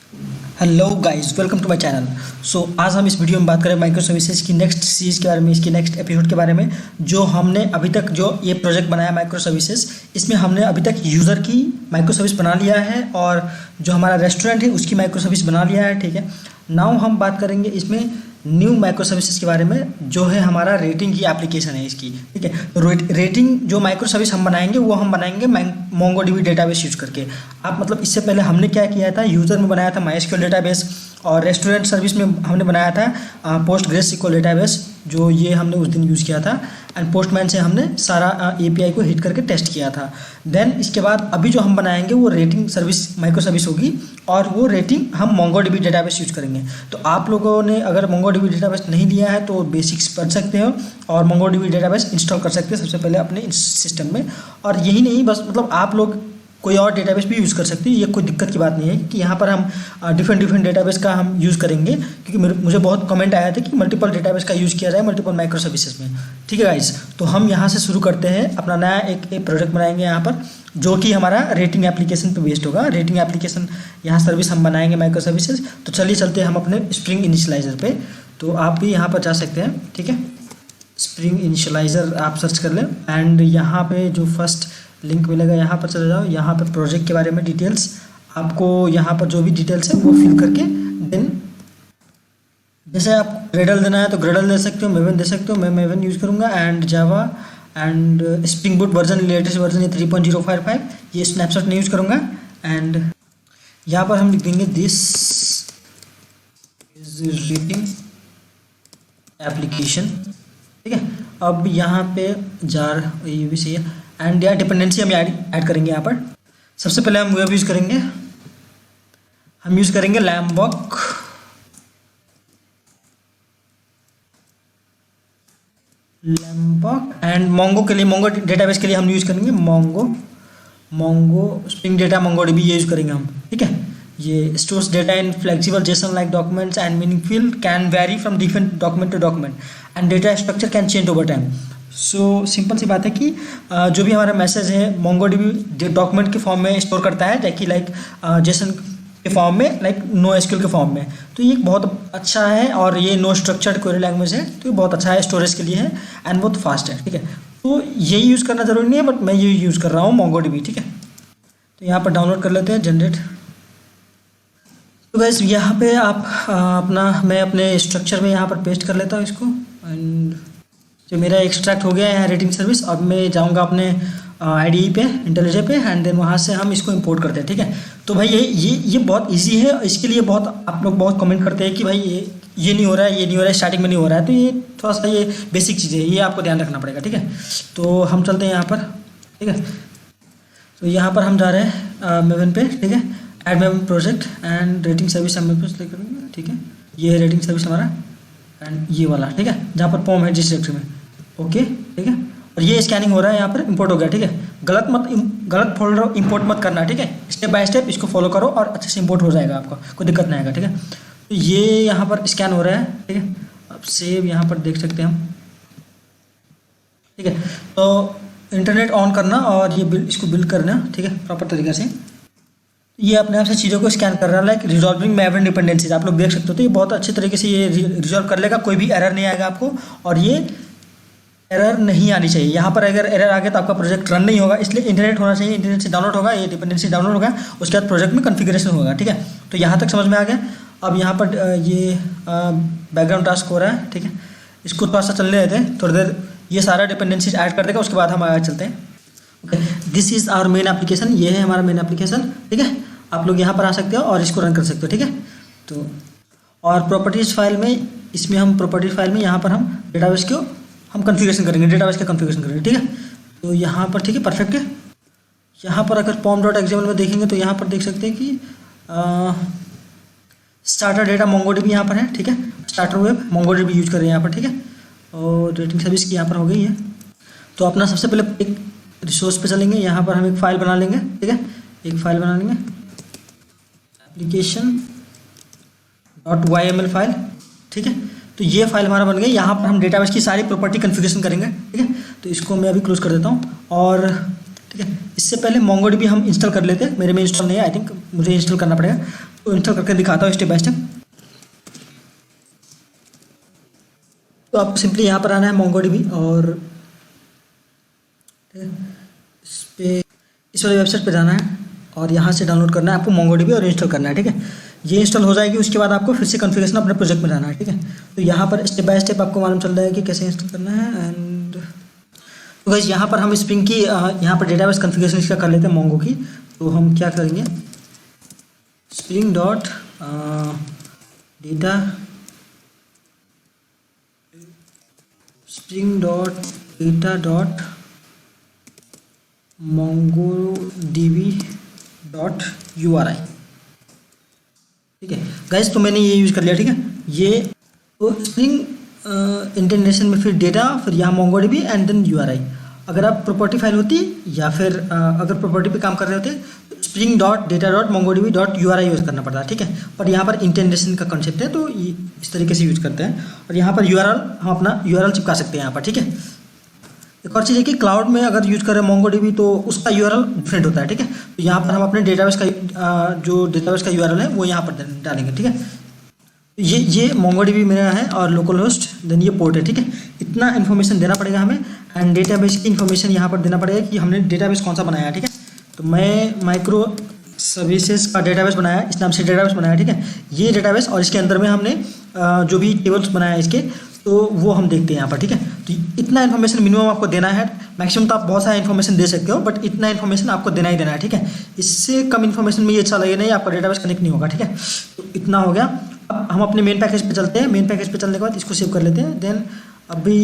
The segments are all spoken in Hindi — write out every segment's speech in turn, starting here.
Hello guys, welcome to my channel. आज हम इस वीडियो में बात करें माइक्रो सर्विसेज की नेक्स्ट सीरीज़ के बारे में, इसकी नेक्स्ट एपिसोड के बारे में। जो हमने अभी तक जो ये प्रोजेक्ट बनाया माइक्रो सर्विसेज, इसमें हमने अभी तक यूज़र की माइक्रो सर्विस बना लिया है और जो हमारा रेस्टोरेंट है उसकी माइक्रो सर्विस बना लिया है। ठीक है, नाउ हम बात करेंगे इसमें न्यू माइक्रो सर्विसेज के बारे में, जो है हमारा रेटिंग की एप्लीकेशन है इसकी। ठीक है, तो रेटिंग जो माइक्रो सर्विस हम बनाएंगे वो हम बनाएंगे मोंगोडीबी डेटाबेस यूज करके। आप मतलब इससे पहले हमने क्या किया था, यूज़र में बनाया था माइस्क्यूएल डेटाबेस और रेस्टोरेंट सर्विस में हमने बनाया था पोस्टग्रेसक्यूएल डेटाबेस, जो ये हमने उस दिन यूज़ किया था। एंड पोस्टमैन से हमने सारा एपीआई को हिट करके टेस्ट किया था। देन इसके बाद अभी जो हम बनाएंगे वो रेटिंग सर्विस माइक्रो सर्विस होगी और वो रेटिंग हम मोंगोडीबी डेटाबेस यूज करेंगे। तो आप लोगों ने अगर मोंगोडीबी डेटाबेस नहीं लिया है तो बेसिक्स पढ़ सकते हो और मोंगोडीबी डेटाबेस इंस्टॉल कर सकते हैं सबसे पहले अपने सिस्टम में। और यही नहीं, बस मतलब आप लोग कोई और डेटाबेस भी यूज़ कर सकते हैं, ये कोई दिक्कत की बात नहीं है कि यहाँ पर हम डिफरेंट डेटाबेस का हम यूज़ करेंगे, क्योंकि मुझे बहुत कमेंट आया था कि मल्टीपल डेटाबेस का यूज़ किया जाए मल्टीपल माइक्रो सर्विसेज में। ठीक है गाइस, तो हम यहाँ से शुरू करते हैं अपना नया एक प्रोजेक्ट बनाएंगे यहाँ पर, जो कि हमारा रेटिंग एप्लीकेशन पे बेस्ड होगा। रेटिंग एप्लीकेशन यहाँ सर्विस हम बनाएंगे माइक्रो सर्विसेज। तो चलिए चलते हैं हम अपने स्प्रिंग इनिशियलाइज़र पे। तो आप भी यहाँ पर जा सकते हैं। ठीक है, स्प्रिंग इनिशियलाइज़र आप सर्च कर लें एंड यहाँ पे जो फर्स्ट लिंक मिलेगा यहाँ पर चले जाओ। यहाँ पर प्रोजेक्ट के बारे में डिटेल्स, आपको यहाँ पर जो भी डिटेल्स है वो फिल करके देन जैसे आप ग्रेडल देना है तो ग्रेडल दे सकते हो, मेवन दे सकते हो। मैं मेवन यूज़ करूँगा and Java and spring boot version, latest version ये 3.055, ये स्नैपशॉट नहीं यूज़ करूँगा। एंड यहाँ पर हम लिख देंगे दिस इज रेटिंग एप्लीकेशन। ठीक है, अब यहाँ पे जार ये भी सही है। एंड यहाँ डिपेंडेंसी हम ऐड करेंगे। यहाँ पर सबसे पहले हम वेब यूज़ करेंगे, हम यूज़ करेंगे लैम्बॉक एंड मोंगो के लिए, मोंगो डेटाबेस के लिए हम यूज़ करेंगे मोंगो स्प्रिंग डेटा मोंगोडीबी, ये यूज़ करेंगे हम। ठीक है, ये stores data in flexible JSON like documents and meaningful, can vary from different document to document and data structure can change over time. So simple सी बात है कि जो भी हमारा मैसेज है मोंगोडीबी डॉक्यूमेंट के फॉर्म में स्टोर करता है, जैकि लाइक जेसन के फॉर्म में, लाइक नो एसक्यूएल के फॉर्म में। तो ये बहुत अच्छा है और ये नो स्ट्रक्चर्ड क्वेरी लैंग्वेज है, तो ये बहुत अच्छा है, स्टोरेज के लिए है एंड बहुत फास्ट है। ठीक है, तो यही यूज़ करना ज़रूरी नहीं है, बट मैं ये यूज़ कर रहा हूँ मोंगोडीबी। ठीक है, तो यहाँ पर डाउनलोड कर लेते हैं जनरेट। तो वैसे यहाँ पे आप मैं अपने स्ट्रक्चर में यहाँ पर पेस्ट कर लेता हूँ इसको। एंड जो मेरा एक्सट्रैक्ट हो गया है यहाँ रेटिंग सर्विस, अब मैं जाऊँगा अपने IDE पे, इंटेलिजे पे, एंड देन वहाँ से हम इसको इंपोर्ट करते हैं। ठीक है, तो भाई ये बहुत इजी है। इसके लिए बहुत आप लोग बहुत कमेंट करते हैं कि भाई ये नहीं हो रहा है, ये नहीं हो रहा है, स्टार्टिंग में नहीं हो रहा है। तो ये थोड़ा सा ये बेसिक चीज़ है, ये आपको ध्यान रखना पड़ेगा। ठीक है, तो हम चलते हैं यहाँ पर। ठीक है, तो यहाँ पर हम जा रहे हैं मेवन पे। ठीक है, add maven project and rating service हम मेवन पे सेलेक्ट करेंगे। ठीक है, ये है रेटिंग सर्विस हमारा एंड ये वाला। ठीक है, जहाँ पर पॉम है जिस डायरेक्टरी में। ओके, ठीक है, और ये स्कैनिंग हो रहा है, यहाँ पर इंपोर्ट हो गया। ठीक है, गलत फोल्डर इंपोर्ट मत करना। ठीक है, स्टेप बाय स्टेप इसको फॉलो करो और अच्छे से इंपोर्ट हो जाएगा, आपको कोई दिक्कत नहीं आएगा। ठीक है, तो ये यहाँ पर स्कैन हो रहा है। ठीक है, अब सेव यहाँ पर देख सकते हैं हम। ठीक है, तो इंटरनेट ऑन करना और ये इसको बिल्ड करना। ठीक है, प्रॉपर तरीके से ये अपने आप से चीज़ों को स्कैन कर रहा है, लाइक रिजॉल्विंग मेवन डिपेंडेंसीज आप लोग देख सकते हो। तो ये बहुत अच्छे तरीके से ये रिजॉल्व कर लेगा, कोई भी एरर नहीं आएगा आपको, और ये एरर नहीं आनी चाहिए। यहाँ पर अगर एरर आ गया तो आपका प्रोजेक्ट रन नहीं होगा, इसलिए इंटरनेट होना चाहिए। इंटरनेट से डाउनलोड होगा, ये डिपेंडेंसी डाउनलोड होगा, उसके बाद प्रोजेक्ट में कॉन्फ़िगरेशन होगा। ठीक है, तो यहाँ तक समझ में आ गया। अब यहाँ पर ये बैकग्राउंड टास्क हो रहा है। ठीक है, इसको थोड़ा सा चलने देते हैं थोड़ी देर, ये सारा डिपेंडेंसीज ऐड कर देगा, उसके बाद हम आगे चलते हैं। Okay, this is our main application, ये है हमारा मेन एप्लीकेशन। ठीक है, आप लोग यहाँ पर आ सकते हो और इसको रन कर सकते हो। ठीक है, तो और प्रॉपर्टीज़ फाइल में, इसमें हम प्रॉपर्टीज फाइल में यहाँ पर हम डेटाबेस को हम कॉन्फ़िगरेशन करेंगे, डेटाबेस का कॉन्फ़िगरेशन करेंगे। ठीक है, तो यहाँ पर ठीक है, परफेक्ट है। यहाँ पर अगर pom.xml में देखेंगे तो यहाँ पर देख सकते हैं कि स्टार्टर डेटा मोंगोडीबी यहाँ पर है। ठीक है, स्टार्टर वेब मोंगोडीबी यूज कर रहे हैं यहाँ पर। ठीक है, और रेटिंग सर्विस की यहाँ पर हो गई है। तो अपना सबसे पहले एक रिसोर्स पे चलेंगे, यहाँ पर हम एक फ़ाइल बना लेंगे। ठीक है, एक फ़ाइल बना लेंगे application.yml फाइल। ठीक है, तो ये फाइल हमारा बन गई। यहाँ पर हम डेटाबेस की सारी प्रॉपर्टी कॉन्फ़िगरेशन करेंगे। ठीक है, तो इसको मैं अभी क्लोज कर देता हूँ। और ठीक है, इससे पहले मोंगोडीबी हम इंस्टॉल कर लेते हैं। मेरे में इंस्टॉल नहीं है, आई थिंक मुझे इंस्टॉल करना पड़ेगा। तो इंस्टॉल करके दिखाता हूँ स्टेप बाय स्टेप। तो आपको सिंपली यहाँ पर आना है MongoDB और इस वाली वेबसाइट पे जाना है और यहाँ से डाउनलोड करना है आपको MongoDB और इंस्टॉल करना है, ठीक है। ये इंस्टॉल हो जाएगी, उसके बाद आपको फिर से कॉन्फ़िगरेशन अपने प्रोजेक्ट में जाना है, ठीक है। तो यहाँ पर स्टेप बाय स्टेप आपको मालूम चल रहा है कि कैसे इंस्टॉल करना है। एंड तो गाइस यहाँ पर हम स्प्रिंग की यहाँ पर डेटाबेस कॉन्फ़िगरेशन इसका कर लेते हैं मोंगो की। तो हम क्या करेंगे, spring dot data spring dot data dot mongodb.uri, ठीक है गाइस। तो मैंने ये यूज़ कर लिया, ठीक है। ये तो स्प्रिंग इंटरनेशन में फिर डेटा, फिर यहाँ MongoDB एंड देन URI। अगर आप प्रॉपर्टी फाइल होती या फिर अगर प्रॉपर्टी पे काम कर रहे होते तो spring dot data dot mongodb.uri use करना पड़ता है, ठीक है। पर यहाँ पर इंटरनेशन का कॉन्सेप्ट है तो ये इस तरीके से यूज़ करते हैं। और यहाँ पर URL हम अपना URL चिपका सकते हैं यहाँ पर, ठीक है। एक और चीज़ है कि क्लाउड में अगर यूज़ करें MongoDB तो उसका URL डिफरेंट होता है, ठीक है। तो यहाँ पर हम अपने डेटाबेस का जो डेटाबेस का URL है वो यहाँ पर डालेंगे, ठीक है। ये MongoDB मेरा है और लोकल होस्ट, देन ये पोर्ट है, ठीक है। इतना इन्फॉर्मेशन देना पड़ेगा हमें एंड डेटाबेस की इन्फॉर्मेशन यहाँ पर देना पड़ेगा कि हमने डेटाबेस कौन सा बनाया है, ठीक है। तो मैं माइक्रो सर्विसेज का डेटाबेस बनाया, इस नाम से डेटाबेस बनाया, ठीक है। ये डेटाबेस और इसके अंदर में हमने जो भी टेबल्स बनाया है इसके, तो वो हम देखते हैं यहाँ पर, ठीक है। तो इतना इन्फॉर्मेशन मिनिमम आपको देना है। मैक्सिमम तो आप बहुत सारा इन्फॉर्मेशन दे सकते हो, बट इतना इन्फॉर्मेशन आपको देना ही देना है, ठीक है। इससे कम इन्फॉर्मेशन में ये अच्छा लगे नहीं, आपका डेटाबेस कनेक्ट नहीं होगा, ठीक है। तो इतना हो गया। अब हम अपने मेन पैकेज पे चलते हैं। मेन पैकेज पे चलने के बाद इसको सेव कर लेते हैं। देन अभी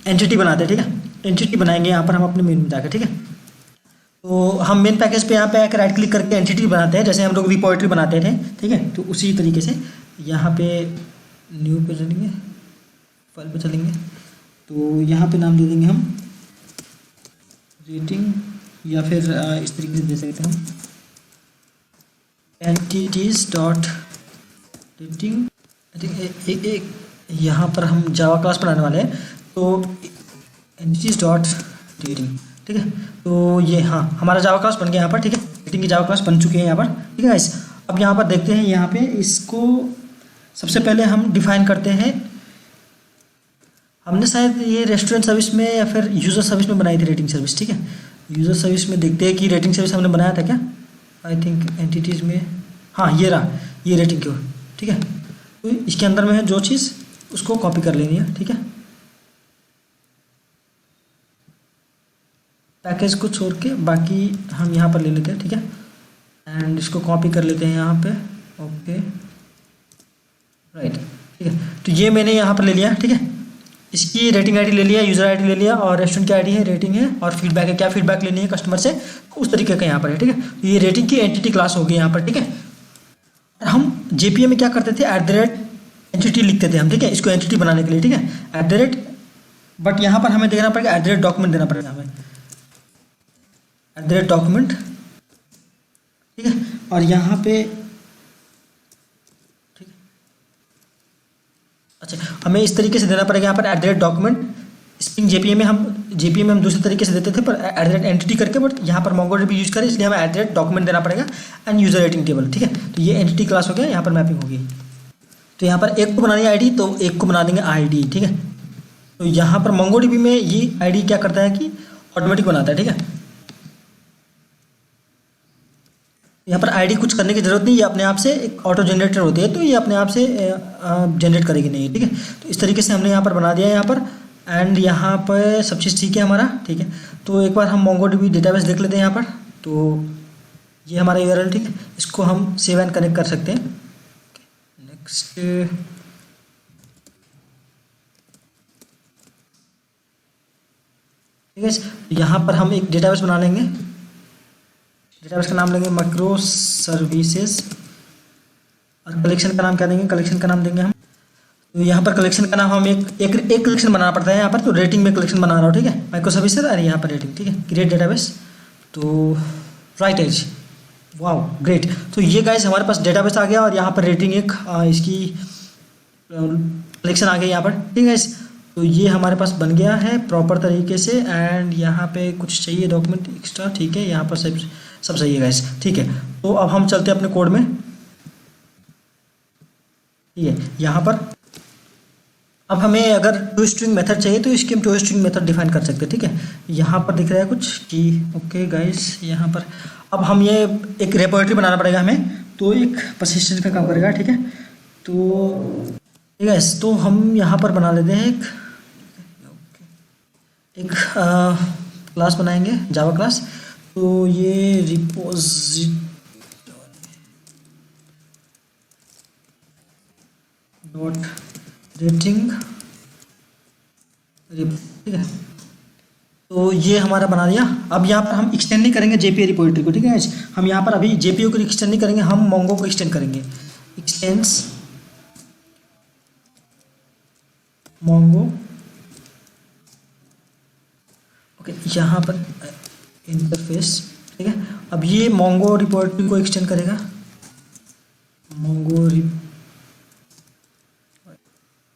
एंटिटी बनाते हैं, ठीक है। एंटिटी बनाएंगे यहाँ पर हम अपने मेन में जाकर, ठीक है। तो हम मेन पैकेज पे यहाँ पे आकर राइट क्लिक करके एंटिटी बनाते हैं, जैसे हम लोग रिपोजिटरी बनाते थे, ठीक है। तो उसी तरीके से यहाँ पे न्यू पे चलेंगे, फाइल पे चलेंगे। तो यहाँ पे नाम दे देंगे हम रेटिंग, या फिर इस तरीके से दे सकते हैं हम एंटिटीज डॉट रेटिंग। एक यहाँ पर हम जावा क्लास बनाने वाले हैं, तो एंटिटीज डॉट रेटिंग, ठीक है। तो ये हाँ हमारा जावा क्लास बन गया यहाँ पर, ठीक है। रेटिंग की जावा क्लास बन चुके हैं यहाँ पर, ठीक है गाइस। अब यहाँ पर देखते हैं, यहाँ पे इसको सबसे पहले हम डिफाइन करते हैं। हमने शायद ये रेस्टोरेंट सर्विस में या फिर यूज़र सर्विस में बनाई थी रेटिंग सर्विस, ठीक है। यूज़र सर्विस में देखते हैं कि रेटिंग सर्विस हमने बनाया था क्या। आई थिंक एंटिटीज़ में, हाँ ये रहा, ये रेटिंग क्यों, ठीक है। तो इसके अंदर में है जो चीज़ उसको कॉपी कर लेनी है, ठीक है। पैकेज को छोड़ के बाकी हम यहाँ पर ले लेते हैं, ठीक है। एंड इसको कॉपी कर लेते हैं यहाँ पे, ओके राइट, ठीक है। तो ये मैंने यहाँ पर ले लिया, ठीक है। इसकी रेटिंग आईडी ले लिया, यूज़र आईडी ले लिया, और रेस्टोरेंट की आईडी है, रेटिंग है, और फीडबैक है, क्या फीडबैक लेनी है कस्टमर से, उस तरीके का यहाँ पर है, ठीक है। तो ये रेटिंग की एंटिटी क्लास होगी यहाँ पर, ठीक है। हम JPA में क्या करते थे, @एंटिटी लिखते थे हम, ठीक है, इसको एंटिटी बनाने के लिए, ठीक है, बट यहाँ पर हमें देना पड़ेगा @डॉक्यूमेंट देना पड़ेगा हमें, @डॉक्यूमेंट, ठीक है। और यहाँ पे ठीक है, अच्छा हमें इस तरीके से देना पड़ेगा यहाँ पर @डॉक्यूमेंट। स्प्रिंग JPA में हम दूसरे तरीके से देते थे, पर एंटिटी करके, बट यहाँ पर MongoDB यूज करें इसलिए हमें @डॉक्यूमेंट देना पड़ेगा एंड यूजर रेटिंग टेबल, ठीक है। तो ये एंटिटी क्लास हो गया, यहाँ पर मैपिंग होगी। तो यहाँ पर एक को बनानी है ID, तो एक को बना देंगे ID, ठीक है। तो यहाँ पर MongoDB में ये ID क्या करता है कि ऑटोमेटिक बनाता है, ठीक है। यहाँ पर ID कुछ करने की जरूरत नहीं, ये अपने आप से एक ऑटो जनरेटर होती है, तो ये अपने आप से जनरेट करेगी नहीं, ठीक है। तो इस तरीके से हमने यहाँ पर बना दिया है यहाँ पर, एंड यहाँ पर सब चीज़ ठीक है हमारा, ठीक है। तो एक बार हम MongoDB डेटाबेस देख लेते हैं यहाँ पर। तो ये हमारा URL, ठीक है, इसको हम सेव एंड कनेक्ट कर सकते हैं। नेक्स्ट, ठीक है। यहाँ पर हम एक डेटाबेस बना लेंगे, डेटाबेस का नाम लेंगे माइक्रो सर्विसेज, और कलेक्शन का नाम क्या देंगे, कलेक्शन का नाम देंगे हम। तो यहाँ पर कलेक्शन का नाम हम एक कलेक्शन बनाना पड़ता है यहाँ पर, तो रेटिंग में कलेक्शन बना रहा हूँ, ठीक है, माइक्रो सर्विसेज, और यहाँ पर रेटिंग, ठीक है। क्रिएट डेटाबेस, तो राइट एज, वाओ ग्रेट। तो ये गाइस हमारे पास डेटाबेस आ गया, और यहाँ पर रेटिंग एक इसकी कलेक्शन आ गया यहाँ पर, ठीक है गाइस। तो ये हमारे पास बन गया है प्रॉपर तरीके से, एंड यहाँ पे कुछ चाहिए डॉक्यूमेंट एक्स्ट्रा, ठीक है, यहाँ पर सब सही है गाइस, ठीक है। तो अब हम चलते हैं अपने कोड में। ठीक है। यहाँ पर अब हमें अगर टू स्ट्रिंग मेथड चाहिए तो इसके हम टू स्ट्रिंग मेथड डिफाइन कर सकते हैं, ठीक है। यहाँ पर दिख रहा है कुछ कि ओके गाइस, यहाँ पर अब हम ये एक रेपोजिटरी बनाना पड़ेगा हमें, तो एक परसिस्टेंस का काम करेगा, ठीक है। तो ठीक है, तो हम यहाँ पर बना लेते हैं एक क्लास बनाएंगे, जावा क्लास। तो ये रिपोजिटरी डॉट रेटिंग, ठीक है। तो ये हमारा बना दिया। अब यहाँ पर हम एक्सटेंड नहीं करेंगे जेपीई रिपोजिटरी को, ठीक है। हम यहाँ पर अभी जेपीई को एक्सटेंड नहीं करेंगे, हम मोंगो को एक्सटेंड करेंगे। X tends Mongo, okay. यहाँ पर इंटरफेस, ठीक है। अब ये मोंगो रिपोजिटरी को एक्सटेंड करेगा, मोंगो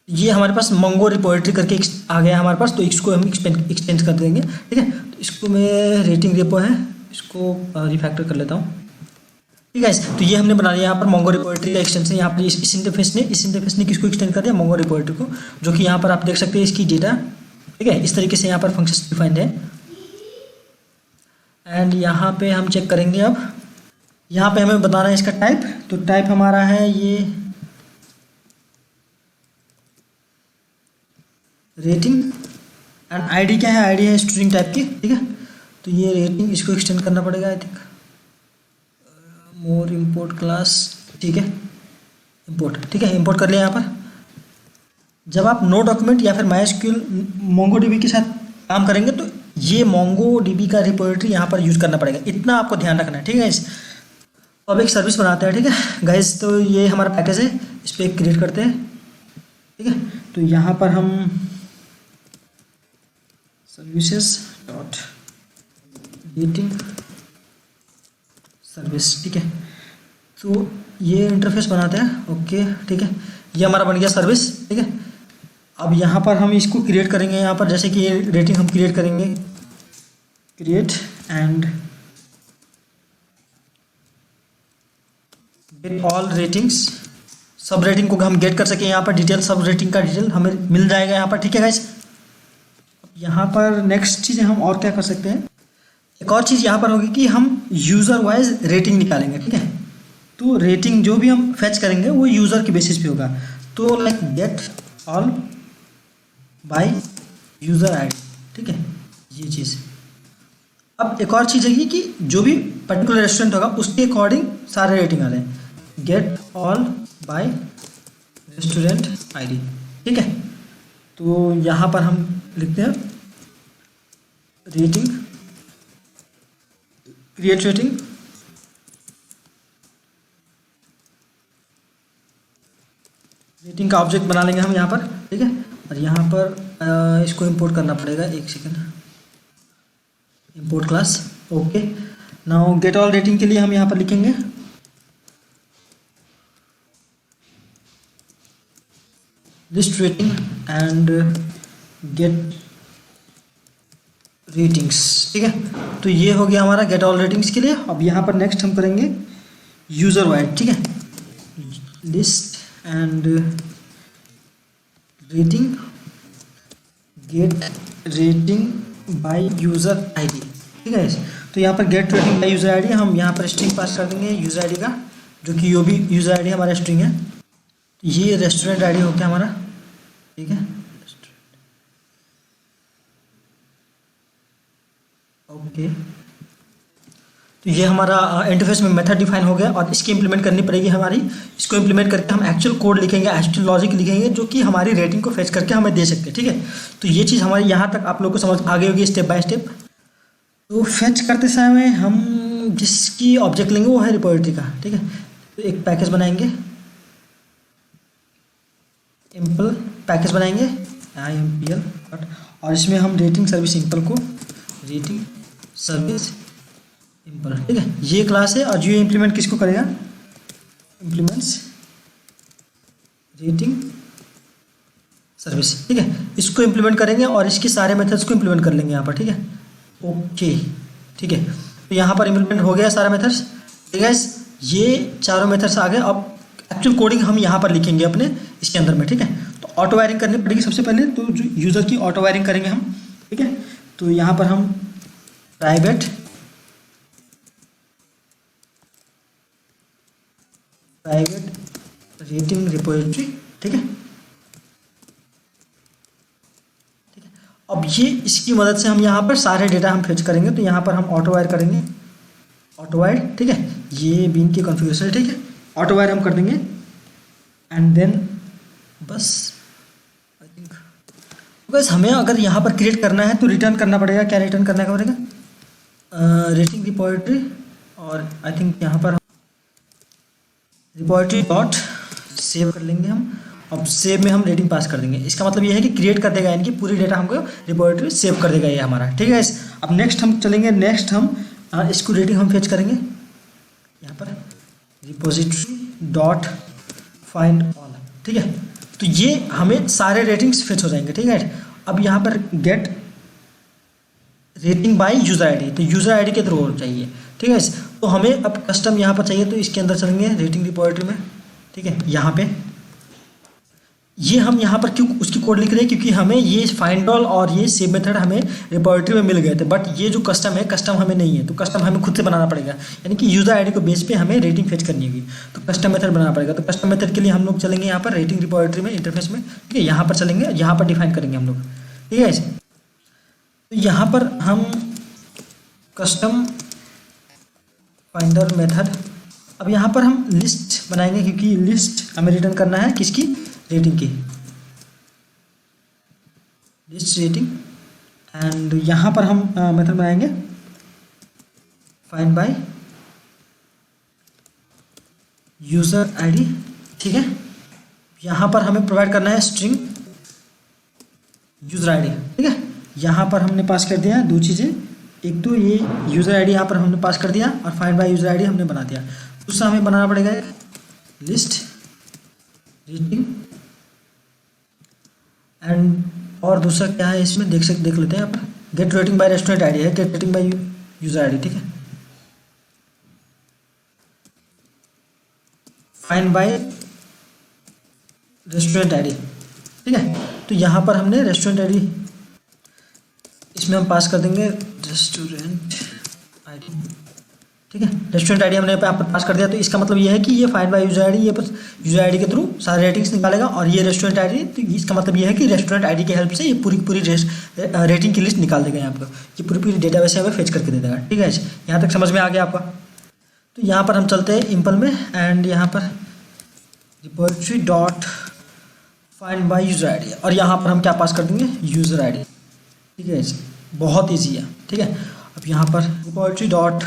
ये हमारे पास मोंगो रिपोजिटरी करके आ गया हमारे पास, तो इसको हम एक्सटेंड कर देंगे, ठीक है। तो इसको मैं रेटिंग रेपो है, इसको रिफैक्टर कर लेता हूँ, ठीक है। तो ये हमने बना लिया यहाँ पर मोंगो रिपोजिटरी का एक्सटेंशन। यहाँ पर इस इंटरफेस ने किसको एक्सटेंड कर दिया, मोंगो रिपोजिटरी को, जो कि यहाँ पर आप देख सकते हैं इसकी डेटा, ठीक है। इस तरीके से यहाँ पर फंक्शंस डिफाइंड है। एंड यहाँ पे हम चेक करेंगे, अब यहाँ पे हमें बताना है इसका टाइप। तो टाइप हमारा है ये रेटिंग, एंड आईडी क्या है, आईडी है स्ट्रिंग टाइप की, ठीक है। तो ये रेटिंग, इसको एक्सटेंड करना पड़ेगा I think, more import class, ठीक है, इंपोर्ट, ठीक है। इंपोर्ट कर लिया। यहाँ पर जब आप नो डॉक्यूमेंट या फिर माइस्क्यूल मोंगोडीबी के साथ काम करेंगे तो ये मोंगोडीबी का रिपोजिटरी यहाँ पर यूज करना पड़ेगा, इतना आपको ध्यान रखना है, ठीक है। अब एक सर्विस बनाते हैं, ठीक है गाइस। तो ये हमारा पैकेज है, इस पर क्रिएट करते हैं, ठीक है। तो यहाँ पर हम सर्विसेज डॉट रेटिंग सर्विस, ठीक है। तो ये इंटरफेस बनाते हैं, ओके, ठीक है। ये हमारा बन गया सर्विस, ठीक है। अब यहाँ पर हम इसको क्रिएट करेंगे, यहाँ पर जैसे कि ये रेटिंग हम क्रिएट करेंगे, create and get all ratings, सब रेटिंग को हम गेट कर सकें। यहाँ पर डिटेल, सब रेटिंग का डिटेल हमें मिल जाएगा यहाँ पर, ठीक है गाइस। यहाँ पर नेक्स्ट चीज़ें हम और क्या कर सकते हैं, एक और चीज़ यहाँ पर होगी कि हम यूज़र वाइज रेटिंग निकालेंगे, ठीक है। तो रेटिंग जो भी हम फेच करेंगे वो यूज़र के बेसिस पे होगा। तो like get all bye user ID, ठीक है, ये चीज़। अब एक और चीज़ है कि जो भी पर्टिकुलर रेस्टोरेंट होगा उसके अकॉर्डिंग सारे रेटिंग आ रहे हैं, get all by restaurant ID, ठीक है। तो यहाँ पर हम लिखते हैं रेटिंग, क्रिएट रेटिंग, रेटिंग का ऑब्जेक्ट बना लेंगे हम यहाँ पर, ठीक है। और यहाँ पर इसको इंपोर्ट करना पड़ेगा, एक second, import class, okay. Now get all rating के लिए हम यहाँ पर लिखेंगे list rating and get ratings, ठीक है। तो ये हो गया हमारा गेट ऑल रेटिंग्स के लिए। अब यहाँ पर नेक्स्ट हम करेंगे यूज़र वाइड, ठीक है, list and rating get rating by user ID, ठीक है। तो यहाँ पर get rating by user ID, हम यहाँ पर स्ट्रिंग पास कर देंगे यूज़र आईडी का, जो कि यो भी यूज़र आईडी हमारा स्ट्रिंग है। ये रेस्टोरेंट आईडी हो गया हमारा, ठीक है, ओके। तो ये हमारा इंटरफेस में मेथड डिफाइन हो गया और इसकी इंप्लीमेंट करनी पड़ेगी हमारी। इसको इंप्लीमेंट करके हम एक्चुअल कोड लिखेंगे, एक्चुअल लॉजिक लिखेंगे, जो कि हमारी रेटिंग को फेच करके हमें दे सकते हैं, ठीक है। तो ये चीज़ हमारी यहाँ तक आप लोग को समझ आ गई होगी स्टेप बाय स्टेप। तो फेच करते समय हम जिसकी ऑब्जेक्ट लेंगे वो है रिपोजिटरी का, ठीक है। तो एक पैकेज बनाएंगे, इम्पल पैकेज बनाएंगे IMPL, और इसमें हम रेटिंग सर्विस इम्पल को रेटिंग सर्विस इम्पल, ठीक है, ये क्लास है। और जो इम्प्लीमेंट किसको करेगा, इम्प्लीमेंट्स रेटिंग सर्विस, ठीक है, इसको इम्प्लीमेंट करेंगे और इसके सारे मेथड्स को इम्प्लीमेंट कर लेंगे यहाँ पर, ठीक है, ओके, ठीक है। तो यहाँ पर इम्प्लीमेंट हो गया सारा मेथड्स, ठीक है। ये चारों मेथड्स आ गए। अब एक्चुअल कोडिंग हम यहाँ पर लिखेंगे अपने इसके अंदर में, ठीक है। तो ऑटो वायरिंग करनी पड़ेगी सबसे पहले, तो जो यूज़र की ऑटो वायरिंग करेंगे हम, ठीक है। तो यहाँ पर हम प्राइवेट रेटिंग रिपोजिटरी, ठीक है। अब ये इसकी मदद से हम यहाँ पर सारे डेटा हम फेच करेंगे। तो यहाँ पर हम ऑटो वायर करेंगे, ऑटो वायर, ठीक है। ये बीन की कॉन्फ़िगरेशन है, ठीक है। ऑटो वायर हम कर देंगे एंड देन बस आई थिंक बस हमें अगर यहाँ पर क्रिएट करना है तो रिटर्न करना पड़ेगा। क्या रिटर्न करना पड़ेगा? रेटिंग रिपोजिटरी, और आई थिंक यहाँ पर रिपोजिटरी डॉट सेव कर लेंगे हम। अब सेव में हम रेटिंग पास कर देंगे। इसका मतलब ये है कि क्रिएट कर देगा, यानी कि पूरी डेटा हमको रिपोजिटरी सेव कर देगा ये हमारा, ठीक है। अब नेक्स्ट हम चलेंगे, नेक्स्ट हम इसको रेटिंग हम फेच करेंगे यहाँ पर रिपोजिटरी डॉट फाइंड ऑल, ठीक है। तो ये हमें सारे रेटिंग्स फेच हो जाएंगे, ठीक है। अब यहाँ पर get rating by user ID, तो यूज़र आईडी के थ्रू हो चाहिए, ठीक है। तो हमें अब कस्टम यहाँ पर चाहिए, तो इसके अंदर चलेंगे रेटिंग रिपोजिटरी में, ठीक है। यहाँ पे ये हम यहाँ पर क्यों उसकी कोड लिख रहे हैं, क्योंकि हमें ये फाइंड ऑल और ये सेव मेथड हमें रिपोजिटरी में मिल गए थे, बट ये जो कस्टम है, कस्टम हमें नहीं है। तो कस्टम हमें खुद से बनाना पड़ेगा, यानी कि यूज़र आईडी को बेस पे हमें रेटिंग फेच करनी होगी। तो कस्टम मेथड बनाना पड़ेगा। तो कस्टम मेथड के लिए हम लोग चलेंगे यहाँ पर रेटिंग रिपोजिटरी में, इंटरफेस में, ठीक है। यहाँ पर चलेंगे, यहाँ पर डिफाइन करेंगे हम लोग, ठीक है। तो यहाँ पर हम कस्टम फाइंडर मेथड, अब यहाँ पर हम लिस्ट बनाएंगे, क्योंकि लिस्ट हमें रिटर्न करना है किसकी? रेटिंग की, लिस्ट रेटिंग। एंड यहाँ पर हम मेथड बनाएंगे फाइंड बाय यूज़र आईडी, ठीक है। यहाँ पर हमें प्रोवाइड करना है स्ट्रिंग यूज़र आईडी, ठीक है। यहाँ पर हमने पास कर दिया दो चीज़ें, एक तो ये यूज़र आईडी यहाँ पर हमने पास कर दिया, और फाइंड बाय यूज़र आईडी हमने बना दिया। दूसरा हमें बनाना पड़ेगा लिस्ट रेटिंग, एंड और दूसरा क्या है इसमें देख लेते हैं। आप get rating by restaurant ID है, get rating by user ID, ठीक है। फाइंड बाय रेस्टोरेंट आईडी, ठीक है। तो यहाँ पर हमने रेस्टोरेंट आईडी, इसमें हम पास कर देंगे रेस्टोरेंट आईडी, ठीक है। रेस्टोरेंट आईडी हमने यहाँ पर पास कर दिया। तो इसका मतलब ये है कि ये फाइंड बाय यूज़र आईडी, ये बस यूज़र आईडी के थ्रू सारे रेटिंग्स निकालेगा, और ये रेस्टोरेंट आईडी, तो इसका मतलब ये है कि रेस्टोरेंट आईडी की हेल्प से ये पूरी रेटिंग की लिस्ट निकाल देगा यहाँ पर। ये पूरी डेटाबेस हमें फेच करके दे देगा, ठीक है। यहाँ तक समझ में आ गया आपका? तो यहाँ पर हम चलते हैं इम्पल में, एंड यहाँ पर repository dot find by user ID, और यहाँ पर हम क्या पास कर देंगे? यूज़र आईडी, ठीक है। बहुत ईजी है, ठीक है। अब यहाँ पर repository dot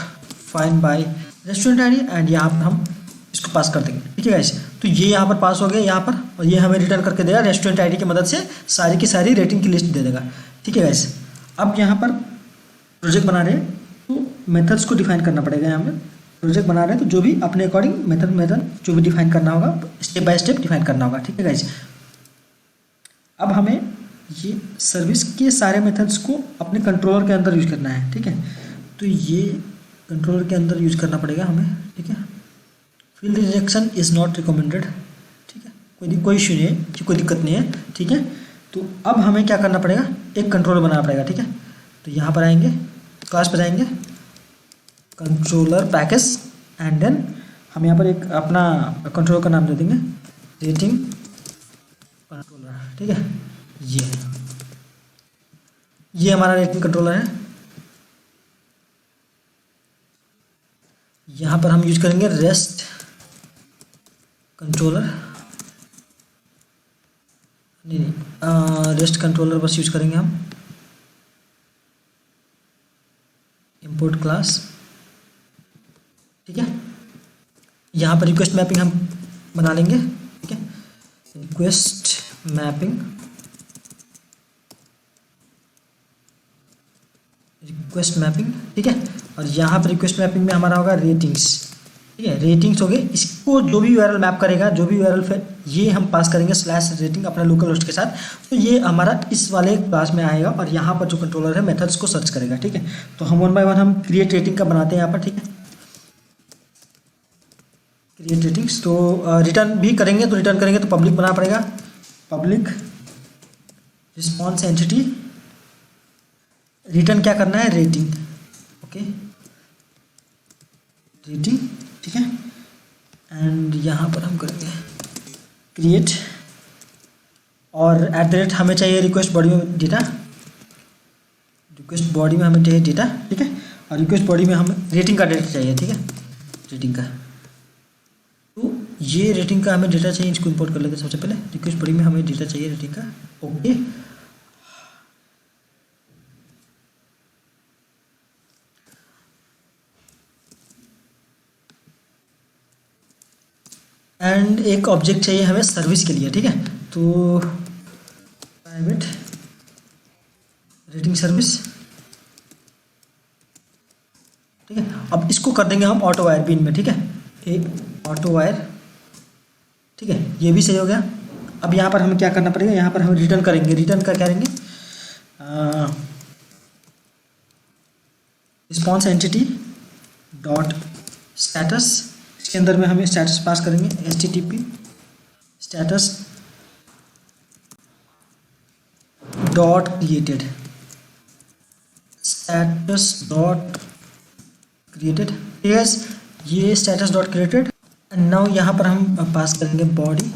find by restaurant ID, and यहाँ पर हम इसको पास कर देंगे, ठीक है गाइस। तो ये यहाँ पर पास हो गया यहाँ पर, और ये हमें रिटर्न करके देगा रेस्टोरेंट आईडी की मदद से सारी की सारी रेटिंग की लिस्ट दे देगा, ठीक है गाइस। अब यहाँ पर प्रोजेक्ट बना रहे हैं, तो मेथड्स को डिफाइन करना पड़ेगा। यहाँ पर प्रोजेक्ट बना रहे हैं, तो जो भी अपने अकॉर्डिंग मेथड जो भी डिफाइन करना होगा, स्टेप बाय स्टेप डिफाइन करना होगा, ठीक है गाइस। अब हमें ये सर्विस के सारे मेथड्स को अपने कंट्रोलर के अंदर यूज करना है, ठीक है। तो ये कंट्रोलर के अंदर यूज करना पड़ेगा हमें, ठीक है। Field injection is not recommended, ठीक है। कोई इशू नहीं है, कोई दिक्कत नहीं है, ठीक है। तो अब हमें क्या करना पड़ेगा? एक कंट्रोलर बनाना पड़ेगा, ठीक है। तो यहाँ पर आएंगे, क्लास पर जाएंगे, कंट्रोलर पैकेज, एंड देन हम यहाँ पर एक अपना कंट्रोलर का नाम दे देंगे रेटिंग कंट्रोलर, ठीक है। ये हमारा रेटिंग कंट्रोलर है। यहाँ पर हम यूज करेंगे रेस्ट कंट्रोलर, नहीं रेस्ट कंट्रोलर बस यूज करेंगे हम। इंपोर्ट क्लास, ठीक है। यहाँ पर रिक्वेस्ट मैपिंग हम बना लेंगे, ठीक है। रिक्वेस्ट मैपिंग, ठीक है। और यहाँ पर रिक्वेस्ट मैपिंग में हमारा होगा रेटिंग्स, ठीक है। रेटिंग्स हो गए, इसको जो भी यूआरएल मैप करेगा, जो भी यूआरएल फिर ये हम पास करेंगे /रेटिंग अपना लोकल होस्ट के साथ, तो ये हमारा इस वाले क्लास में आएगा, और यहाँ पर जो कंट्रोलर है मेथड्स को सर्च करेगा, ठीक है। तो हम 1 बाय 1 हम क्रिएट रेटिंग का बनाते हैं यहाँ पर, ठीक है। Create ratings. तो रिटर्न भी करेंगे, तो रिटर्न करेंगे तो पब्लिक बनाना पड़ेगा, पब्लिक रिस्पॉन्स एंटिटी, रिटर्न क्या करना है, रेटिंग, ओके रेटिंग, ठीक है। एंड यहाँ पर हम करेंगे क्रिएट, और एट द रेट हमें चाहिए रिक्वेस्ट बॉडी में डेटा, रिक्वेस्ट बॉडी में हमें चाहिए डेटा, ठीक है, और रिक्वेस्ट बॉडी में हमें रेटिंग का डेटा चाहिए, ठीक है, रेटिंग का। तो ये रेटिंग का हमें डेटा चाहिए, इसको इंपोर्ट कर लेते हैं सबसे पहले। रिक्वेस्ट बॉडी में हमें डेटा चाहिए रेटिंग का, ओके। एंड एक ऑब्जेक्ट चाहिए हमें सर्विस के लिए, ठीक है। तो प्राइवेट रेटिंग सर्विस, ठीक है। अब इसको कर देंगे हम ऑटो वायर बिन में, ठीक है, एक ऑटो वायर, ठीक है, ये भी सही हो गया। अब यहाँ पर हमें क्या करना पड़ेगा, यहाँ पर हम रिटर्न करेंगे, रिटर्न का क्या करेंगे, रिस्पॉन्स एंटिटी डॉट स्टेटस, इसके अंदर में हमें स्टेटस पास करेंगे, HTTP status dot created, status dot created, yes, ये status dot created. And now यहाँ पर हम पास करेंगे बॉडी,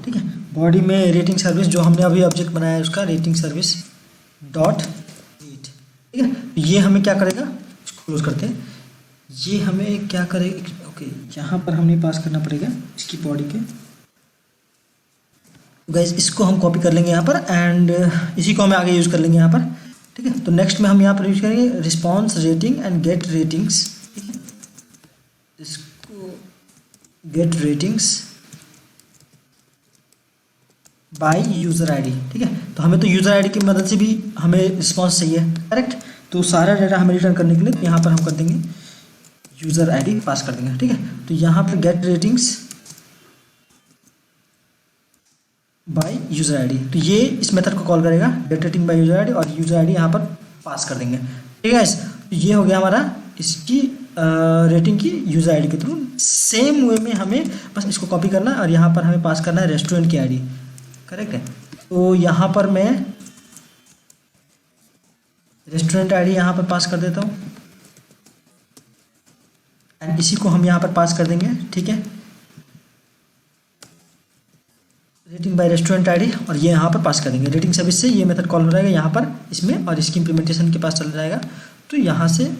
ठीक है, बॉडी में रेटिंग सर्विस जो हमने अभी ऑब्जेक्ट बनाया है उसका, रेटिंग सर्विस डॉट रीड, ठीक है। ये हमें क्या करेगा, इसको क्लोज करते हैं, ये हमें क्या करेगा, ओके, यहाँ पर हमने पास करना पड़ेगा इसकी बॉडी के, गाइस इसको हम कॉपी कर लेंगे यहाँ पर, एंड इसी को हमें आगे यूज़ कर लेंगे यहाँ पर, ठीक है। तो नेक्स्ट में हम यहाँ पर यूज करेंगे response rating and get ratings, ठीक है, इसको get ratings by user ID, ठीक है। तो हमें तो यूज़र आईडी की मदद से भी हमें रिस्पॉन्स चाहिए, करेक्ट। तो सारा डाटा हमें रिटर्न करने के लिए तो यहाँ पर हम कर देंगे यूज़र आईडी पास कर देंगे, ठीक है। तो यहाँ पर get ratings by user ID, तो ये इस मेथड को कॉल करेगा, get rating by user ID, और यूज़र आईडी यहाँ पर पास कर देंगे, ठीक है। तो ये हो गया हमारा इसकी रेटिंग की यूज़र आईडी के थ्रू। सेम वे में हमें बस इसको कॉपी करना है और यहाँ पर हमें पास करना है रेस्टोरेंट की आईडी, करेक्ट है। तो यहाँ पर मैं रेस्टोरेंट आईडी यहाँ पर पास कर देता हूँ, एंड इसी को हम यहाँ पर पास कर देंगे, ठीक है, रेटिंग बाय रेस्टोरेंट आईडी, और ये यहाँ पर पास कर देंगे। रेटिंग सर्विस से ये मेथड कॉल हो जाएगा यहाँ पर इसमें, और इसकी इंप्लीमेंटेशन के पास चला जाएगा, तो यहाँ से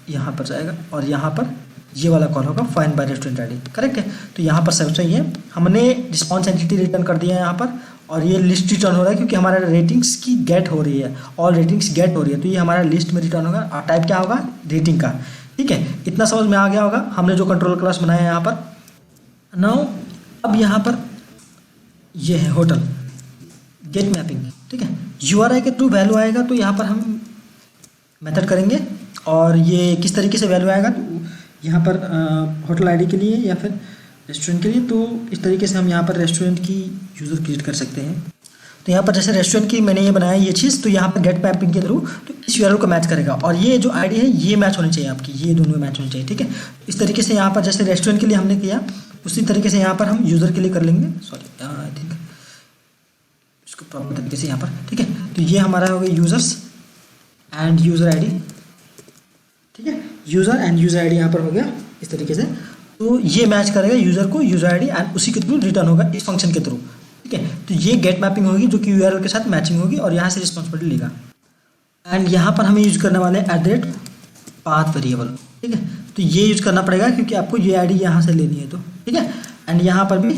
यहाँ पर जाएगा, और यहाँ पर ये वाला कॉल होगा find by restaurant ID, correct है। तो यहाँ पर सब सही है, हमने रिस्पॉन्स एंटिटी रिटर्न कर दिया है यहाँ पर, और ये लिस्ट रिटर्न हो रहा है क्योंकि हमारा रेटिंग्स की गेट हो रही है, ऑल रेटिंग्स गेट हो रही है, तो ये हमारा लिस्ट में रिटर्न होगा, और टाइप क्या होगा, रेटिंग का, ठीक है। इतना समझ में आ गया होगा हमने जो कंट्रोल क्लास बनाया है यहाँ पर। नाउ अब यहाँ पर ये है होटल गेट मैपिंग, ठीक है, URI के थ्रू वैल्यू आएगा, तो यहाँ पर हम मेथड करेंगे, और ये किस तरीके से वैल्यू आएगा, तो यहाँ पर होटल आईडी के लिए या फिर रेस्टोरेंट के लिए, तो इस तरीके से हम यहाँ पर रेस्टोरेंट की यूज़र क्रिएट कर सकते हैं। तो यहाँ पर जैसे रेस्टोरेंट की मैंने ये बनाया ये चीज़, तो यहाँ पर गेट मैपिंग के थ्रू तो इस URL को मैच करेगा, और ये जो आईडी है ये मैच होनी चाहिए आपकी, ये दोनों मैच होनी चाहिए, ठीक है। इस तरीके से यहाँ पर जैसे रेस्टोरेंट के लिए हमने किया, उसी तरीके से यहाँ पर हम यूज़र के लिए कर लेंगे, सॉरी आई थिंक इसको प्रॉपर तरीके से यहाँ पर, ठीक है। तो ये हमारा हो गया यूज़र्स एंड यूज़र आईडी, ठीक है, यूज़र एंड यूज़र आईडी यहाँ पर हो गया इस तरीके से। तो ये मैच करेगा यूज़र को यूज़र आईडी, एंड उसी के थ्रू रिटर्न होगा इस फंक्शन के थ्रू, ठीक है। तो ये गेट मैपिंग होगी जो कि URL के साथ मैचिंग होगी, और यहाँ से रिस्पॉन्सिबिलिटी लेगा। एंड यहाँ पर हमें यूज़ करने वाले @ पाथ वेरिएबल, ठीक है। तो ये यूज़ करना पड़ेगा क्योंकि आपको ये आईडी यहाँ से लेनी है, तो ठीक है। एंड यहाँ पर भी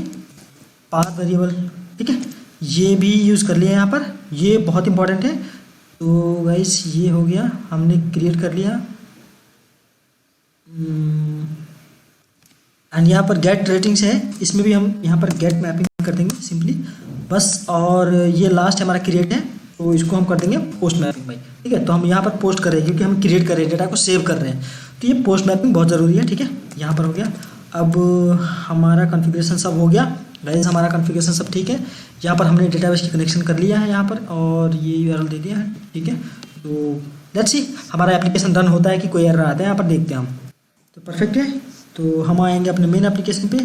पाथ वेरिएबल, ठीक है, ये भी यूज़ कर लिया यहाँ पर, ये बहुत इंपॉर्टेंट है। तो गाइस ये हो गया, हमने क्रिएट कर लिया, एंड यहाँ पर गेट रेटिंग्स है, इसमें भी हम यहाँ पर गेट मैपिंग कर देंगे सिंपली बस। और ये लास्ट हमारा क्रिएट है, तो इसको हम कर देंगे पोस्ट मैपिंग भाई, ठीक है। तो हम यहाँ पर पोस्ट कर रहे हैं क्योंकि हम क्रिएट कर रहे हैं, डेटा को सेव कर रहे हैं, तो ये पोस्ट मैपिंग बहुत ज़रूरी है, ठीक है। यहाँ पर हो गया, अब हमारा कॉन्फ़िगरेशन सब हो गया गाइस, हमारा कॉन्फ़िगरेशन सब ठीक है। यहाँ पर हमने डेटाबेस की कनेक्शन कर लिया है यहाँ पर, और ये URL दे दिया है, ठीक है। तो लेट्स सी हमारा एप्लीकेशन रन होता है कि कोई एरर आता है, यहाँ पर देखते हैं हम। तो परफेक्ट है, तो हम आएंगे अपने मेन एप्लीकेशन पे।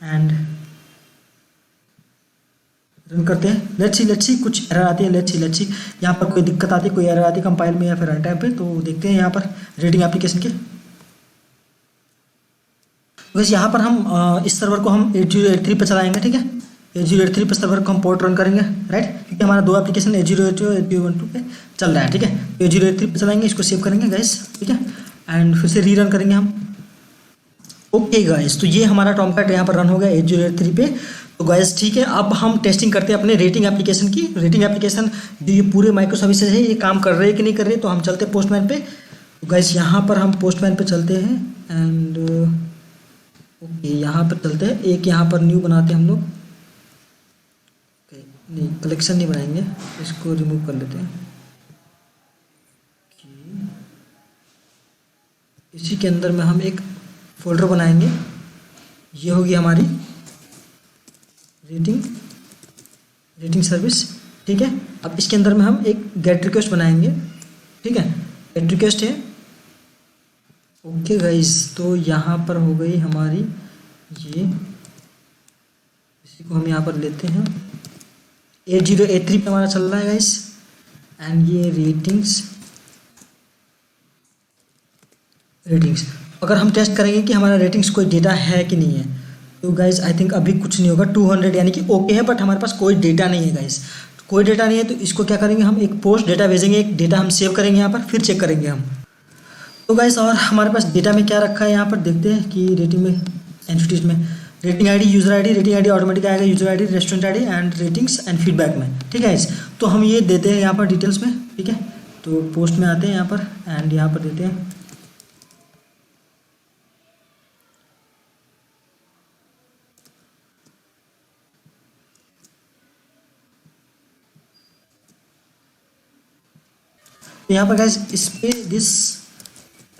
एंड रन करते हैं। लेट्स सी कुछ एरर आती है। लेट्स सी यहाँ पर कोई दिक्कत आती है, कोई एरर आती है कंपाइल में या फिर रन टाइम पे। तो देखते हैं यहाँ पर रेटिंग एप्लीकेशन के। बस यहाँ पर हम इस सर्वर को हम 8083 पे चलाएंगे, ठीक है। 8083 पे सर्वर को हम पोर्ट रन करेंगे, राइट, क्योंकि हमारा दो एप्लीकेशन 8082 8012 पे चल रहा है, ठीक है। तो 8083 पे चलाएंगे, इसको सेव करेंगे गाइस, ठीक है, एंड फिर से रीरन करेंगे हम। ओके गाइस, तो ये हमारा टॉमकैट यहाँ पर रन हो गया 8083 पे। तो गाइस ठीक है, अब हम टेस्टिंग करते हैं अपने रेटिंग एप्लीकेशन की। रेटिंग एप्लीकेशन जो ये पूरे माइक्रो सर्विसेज है ये काम कर रहे हैं कि नहीं कर रहे। तो हम चलते हैं पोस्टमैन पे। तो गाइस यहाँ पर हम पोस्टमैन पे चलते हैं एंड ओके यहाँ पर चलते हैं। एक यहाँ पर न्यू बनाते हैं हम लोग। ओके नहीं, कलेक्शन नहीं बनाएंगे, इसको रिमूव कर लेते हैं। इसी के अंदर में हम एक फोल्डर बनाएंगे। ये होगी हमारी रेटिंग सर्विस, ठीक है। अब इसके अंदर में हम एक गेट रिक्वेस्ट बनाएंगे, ठीक है। गेट रिक्वेस्ट है। ओके गाइस, तो यहाँ पर हो गई हमारी ये, इसी को हम यहाँ पर लेते हैं। 8083 पे हमारा चल रहा है गाइस एंड ये रेटिंग्स। अगर हम टेस्ट करेंगे कि हमारा रेटिंग्स कोई डेटा है कि नहीं है, तो गाइस आई थिंक अभी कुछ नहीं होगा। 200 यानी कि ओके है, बट हमारे पास कोई डेटा नहीं है गाइस। कोई डेटा नहीं है तो इसको क्या करेंगे हम, एक पोस्ट डेटा भेजेंगे, एक डेटा हम सेव करेंगे यहाँ पर, फिर चेक करेंगे हम। तो गाइस और हमारे पास डेटा में क्या रखा है यहाँ पर देखते हैं कि रेटिंग में एंटिटीज में rating ID, user ID, rating ID automatic आएगा, user ID, restaurant ID and ratings and feedback में, ठीक है गाइस। तो हम ये देते हैं यहाँ पर डिटेल्स में, ठीक है। तो पोस्ट में आते हैं यहाँ पर एंड यहाँ पर देते हैं यहाँ पर गाइस इस पे this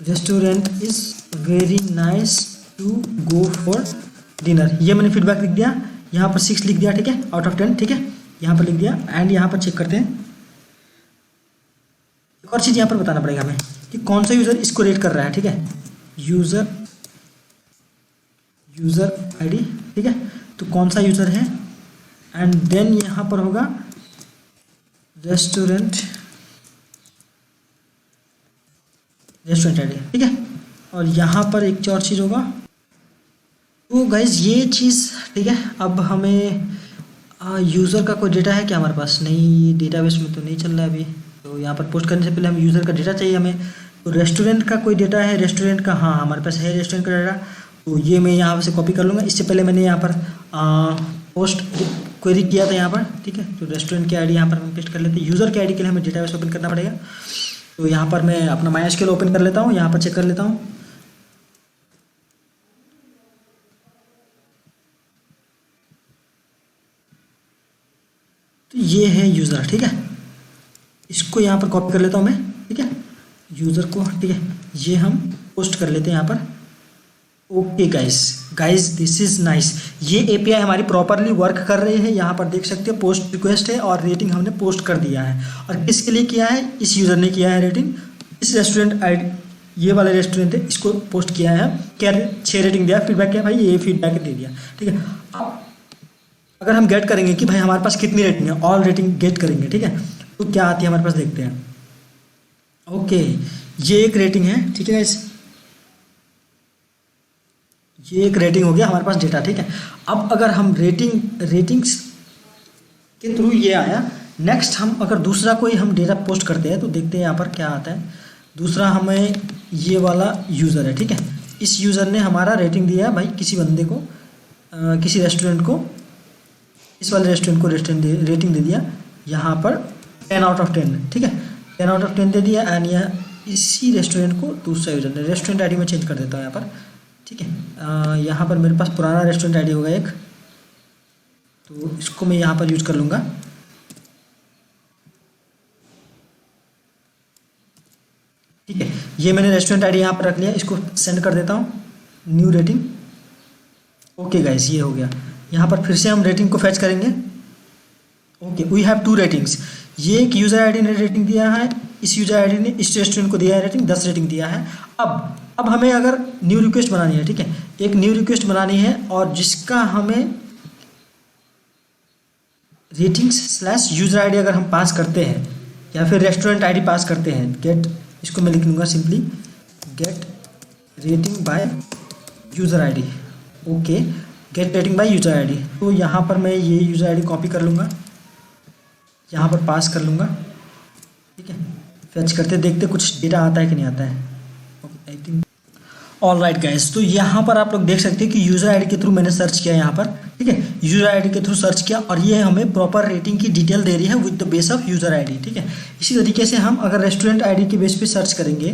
restaurant is very nice to go for dinner, ये मैंने फीडबैक लिख दिया। यहाँ पर 6 लिख दिया, ठीक है, आउट ऑफ 10, ठीक है, यहाँ पर लिख दिया। एंड यहाँ पर चेक करते हैं। एक और चीज़ यहाँ पर बताना पड़ेगा हमें कि कौन सा यूज़र इसको रेट कर रहा है, ठीक है। यूज़र आईडी, ठीक है, तो कौन सा यूज़र है। एंड देन यहाँ पर होगा रेस्टोरेंट आईडी, ठीक है। और यहाँ पर एक और चीज़ होगा। तो गाइज ये चीज़, ठीक है। अब हमें यूज़र का कोई डेटा है क्या हमारे पास? नहीं, ये डेटाबेस में तो नहीं चल रहा है अभी। तो यहाँ पर पोस्ट करने से पहले हम यूज़र का डेटा चाहिए हमें। तो रेस्टोरेंट का कोई डेटा है, रेस्टोरेंट का, हाँ हमारे पास है रेस्टोरेंट का डेटा। तो ये मैं यहाँ से कॉपी कर लूँगा। इससे पहले मैंने यहाँ पर पोस्ट क्वेरी किया था यहाँ पर, ठीक है। तो रेस्टोरेंट की आईडी यहाँ पर हम पेस्ट कर लेते हैं। यूज़र की आईडी के लिए हमें डेटाबेस ओपन करना पड़ेगा। तो यहाँ पर मैं अपना MySQL ओपन कर लेता हूँ, यहाँ पर चेक कर लेता हूँ। तो ये है यूज़र, ठीक है। इसको यहाँ पर कॉपी कर लेता हूँ मैं, ठीक है, यूज़र को, ठीक है। ये हम पोस्ट कर लेते हैं यहाँ पर। Okay guys this is nice. ये API हमारी प्रॉपरली वर्क कर रही है। यहाँ पर देख सकते हो पोस्ट रिक्वेस्ट है और रेटिंग हमने पोस्ट कर दिया है। और किसके लिए किया है? इस यूज़र ने किया है रेटिंग। इस रेस्टोरेंट आईडी, ये वाला रेस्टोरेंट है, इसको पोस्ट किया है। क्या 6 रेटिंग दिया, फीडबैक किया, भाई ये फीडबैक दे दिया, ठीक है। अब अगर हम गेट करेंगे कि भाई हमारे पास कितनी रेटिंग है, ऑल रेटिंग गेट करेंगे, ठीक है, तो क्या आती है हमारे पास देखते हैं। ओके, ये एक रेटिंग है, ठीक है गाइस, ये एक रेटिंग हो गया हमारे पास डेटा, ठीक है। अब अगर हम रेटिंग्स के थ्रू ये आया, नेक्स्ट हम अगर दूसरा कोई हम डेटा पोस्ट करते हैं तो देखते हैं यहाँ पर क्या आता है। दूसरा हमें ये वाला यूज़र है, ठीक है। इस यूज़र ने हमारा रेटिंग दिया भाई किसी बंदे को, किसी रेस्टोरेंट को, इस वाले रेस्टोरेंट को रेटिंग दे दिया यहाँ पर 10 आउट ऑफ 10, ठीक है, 10 आउट ऑफ 10 दे दिया। एंड यह इसी रेस्टोरेंट को दूसरा यूज़र ने, रेस्टोरेंट आईडी में चेंज कर देता हूँ यहाँ पर, ठीक है। यहाँ पर मेरे पास पुराना रेस्टोरेंट आईडी होगा एक, तो इसको मैं यहाँ पर यूज कर लूँगा, ठीक है। ये मैंने रेस्टोरेंट आईडी यहाँ पर रख लिया, इसको सेंड कर देता हूँ, न्यू रेटिंग। ओके गाइस, ये हो गया। यहाँ पर फिर से हम रेटिंग को फैच करेंगे। Okay, we have 2 ratings. ये एक यूज़र आईडी ने रेटिंग दिया है, इस यूज़र आईडी ने इस रेस्टोरेंट को दिया है रेटिंग, 10 रेटिंग दिया है। अब अब हमें अगर न्यू रिक्वेस्ट बनानी है, ठीक है, एक न्यू रिक्वेस्ट बनानी है और जिसका हमें रेटिंग्स स्लैश यूज़र आईडी अगर हम पास करते हैं या फिर रेस्टोरेंट आईडी पास करते हैं, गेट, इसको मैं लिख लूँगा simply get rating by user ID. Okay, get rating by user ID. तो यहाँ पर मैं ये यूज़र आईडी कॉपी कर लूँगा, यहाँ पर पास कर लूँगा, ठीक है। फैच करते देखते कुछ डेटा आता है कि नहीं आता है। I think all right guys, तो यहाँ पर आप लोग देख सकते हैं कि यूज़र आईडी के थ्रू मैंने सर्च किया यहाँ पर, ठीक है, यूज़र आईडी के थ्रू सर्च किया और ये हमें प्रॉपर रेटिंग की डिटेल दे रही है with the base of user ID, ठीक है। इसी तरीके से हम अगर रेस्टोरेंट आईडी के बेस पे सर्च करेंगे,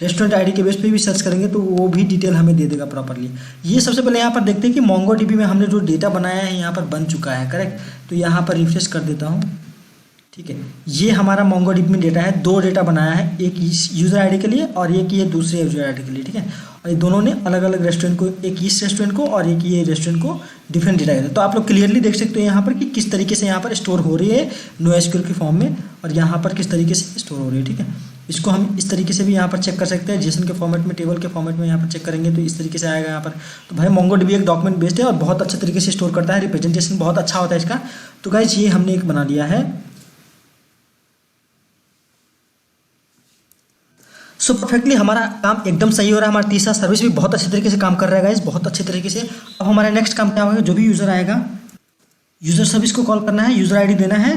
रेस्टोरेंट आईडी के बेस पे भी सर्च करेंगे तो वो भी डिटेल हमें दे देगा प्रॉपरली। ये सबसे पहले यहाँ पर देखते हैं कि मोंगोडीबी में हमने जो डेटा बनाया है यहाँ पर बन चुका है, करेक्ट। तो यहाँ पर रिफ्रेश कर देता हूँ, ठीक है। ये हमारा मोंगोडीबी में डेटा है, 2 डेटा बनाया है, एक इस यूज़र आईडी के लिए और एक ये दूसरे यूज़र आईडी के लिए, ठीक है। और ये दोनों ने अलग अलग रेस्टोरेंट को, एक इस रेस्टोरेंट को और एक ये रेस्टोरेंट को डिफरेंट डेटा है। तो आप लोग क्लियरली देख सकते हो यहाँ पर कि किस तरीके से यहाँ पर स्टोर हो रही है NoSQL के फॉर्म में और यहाँ पर किस तरीके से स्टोर हो रही है, ठीक है। इसको हम इस तरीके से भी यहाँ पर चेक कर सकते हैं, जेसन के फॉर्मेट में, टेबल के फॉर्मेट में यहाँ पर चेक करेंगे तो इस तरीके से आएगा यहाँ पर। तो भाई मोंगोडीबी एक डॉक्यूमेंट बेस्ड है और बहुत अच्छे तरीके से स्टोर करता है, रिप्रेजेंटेशन बहुत अच्छा होता है इसका। तो गाइज ये हमने एक बना लिया है। सो परफेक्टली हमारा काम एकदम सही हो रहा है, हमारा तीसरा सर्विस भी बहुत अच्छे तरीके से काम कर रहा है गाइस, बहुत अच्छे तरीके से। अब हमारा नेक्स्ट काम क्या होगा, जो भी यूज़र आएगा यूज़र सर्विस को कॉल करना है, यूज़र आईडी देना है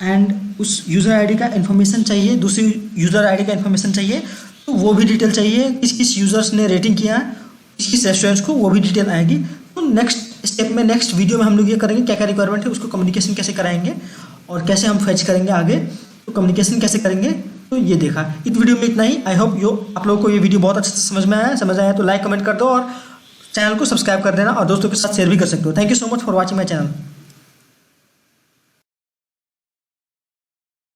एंड उस यूज़र आईडी का इन्फॉर्मेशन चाहिए, दूसरी यूज़र आईडी का इन्फॉर्मेशन चाहिए, तो वो भी डिटेल चाहिए, किस किस यूज़र्स ने रेटिंग किया है, किस किस रेस्टोरेंट्स को, वो भी डिटेल आएगी। तो नेक्स्ट स्टेप में, नेक्स्ट वीडियो में हम लोग ये करेंगे क्या क्या रिक्वायरमेंट है, उसको कम्युनिकेशन कैसे कराएंगे और कैसे हम फैच करेंगे आगे, तो कम्युनिकेशन कैसे करेंगे। तो ये देखा इस वीडियो में इतना ही। आई होप आप लोगों को ये वीडियो बहुत अच्छे से समझ आया तो लाइक कमेंट कर दो और चैनल को सब्सक्राइब कर देना और दोस्तों के साथ शेयर भी कर सकते हो। Thank you so much for watching my channel.